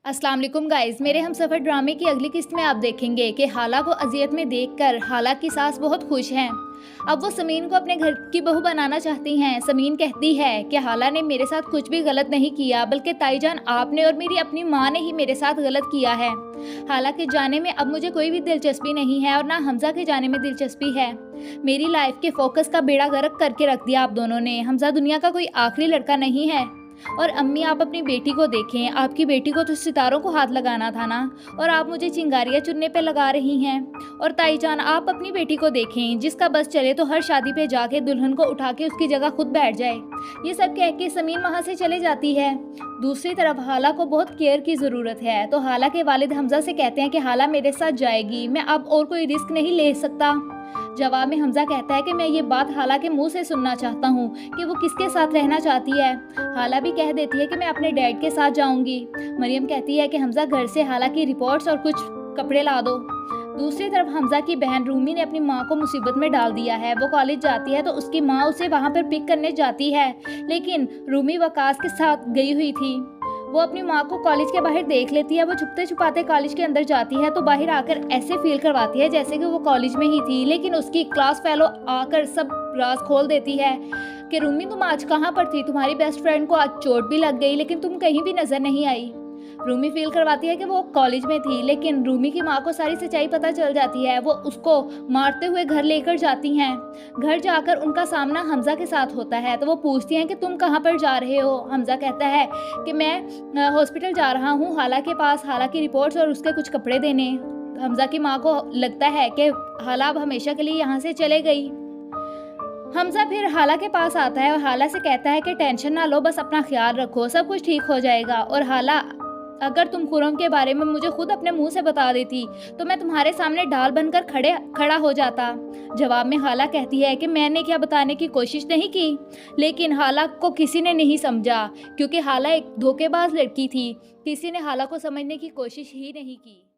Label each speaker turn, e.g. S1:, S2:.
S1: अस्सलाम वालेकुम गाइस, मेरे हम सफ़र ड्रामे की अगली किस्त में आप देखेंगे कि हाला को अजियत में देखकर हाला की सास बहुत खुश हैं। अब वो समीन को अपने घर की बहू बनाना चाहती हैं। समीन कहती है कि हाला ने मेरे साथ कुछ भी गलत नहीं किया, बल्कि ताईजान आपने और मेरी अपनी माँ ने ही मेरे साथ गलत किया है। हाला के जाने में अब मुझे कोई भी दिलचस्पी नहीं है और ना हमजा के जाने में दिलचस्पी है। मेरी लाइफ के फोकस का बेड़ा गर्क करके रख दिया आप दोनों ने। हमजा दुनिया का कोई आखिरी लड़का नहीं है। और अम्मी, आप अपनी बेटी को देखें, आपकी बेटी को तो सितारों को हाथ लगाना था ना, और आप मुझे चिंगारियाँ चुनने पे लगा रही हैं। और ताईजान, आप अपनी बेटी को देखें, जिसका बस चले तो हर शादी पे जाके दुल्हन को उठा के उसकी जगह खुद बैठ जाए। ये सब कह के समीन वहाँ से चले जाती है। दूसरी तरफ हाला को बहुत केयर की ज़रूरत है, तो हाला के वालिद हमजा से कहते हैं कि हाला मेरे साथ जाएगी, मैं अब और कोई रिस्क नहीं ले सकता। जवाब में हमजा कहता है कि मैं ये बात हाला के मुंह से सुनना चाहता हूँ कि वो किसके साथ रहना चाहती है। हाला भी कह देती है कि मैं अपने डैड के साथ जाऊंगी। मरियम कहती है कि हमजा घर से हाला की रिपोर्ट्स और कुछ कपड़े ला दो। दूसरी तरफ हमजा की बहन रूमी ने अपनी माँ को मुसीबत में डाल दिया है। वो कॉलेज जाती है तो उसकी माँ उसे वहाँ पर पिक करने जाती है, लेकिन रूमी वकास के साथ गई हुई थी। वो अपनी माँ को कॉलेज के बाहर देख लेती है। वो छुपते छुपाते कॉलेज के अंदर जाती है तो बाहर आकर ऐसे फील करवाती है जैसे कि वो कॉलेज में ही थी, लेकिन उसकी क्लास फेलो आकर सब राज खोल देती है कि रूमी, तुम आज कहाँ पर थी? तुम्हारी बेस्ट फ्रेंड को आज चोट भी लग गई, लेकिन तुम कहीं भी नज़र नहीं आई। रूमी फील करवाती है कि वो कॉलेज में थी, लेकिन रूमी की माँ को सारी सच्चाई पता चल जाती है। वो उसको मारते हुए घर लेकर जाती हैं। घर जाकर उनका सामना हमजा के साथ होता है, तो वो पूछती हैं कि तुम कहाँ पर जा रहे हो? हमजा कहता है कि मैं हॉस्पिटल जा रहा हूँ, हाला के पास, हाला की रिपोर्ट्स और उसके कुछ कपड़े देने। हमजा की माँ को लगता है कि हाला अब हमेशा के लिए यहाँ से चले गई। हमजा फिर हाला के पास आता है और हाला से कहता है कि टेंशन ना लो, बस अपना ख्याल रखो, सब कुछ ठीक हो जाएगा। और हाला, अगर तुम खुरम के बारे में मुझे खुद अपने मुंह से बता देती तो मैं तुम्हारे सामने ढाल बनकर खड़ा हो जाता। जवाब में हाला कहती है कि मैंने क्या बताने की कोशिश नहीं की, लेकिन हाला को किसी ने नहीं समझा, क्योंकि हाला एक धोखेबाज लड़की थी। किसी ने हाला को समझने की कोशिश ही नहीं की।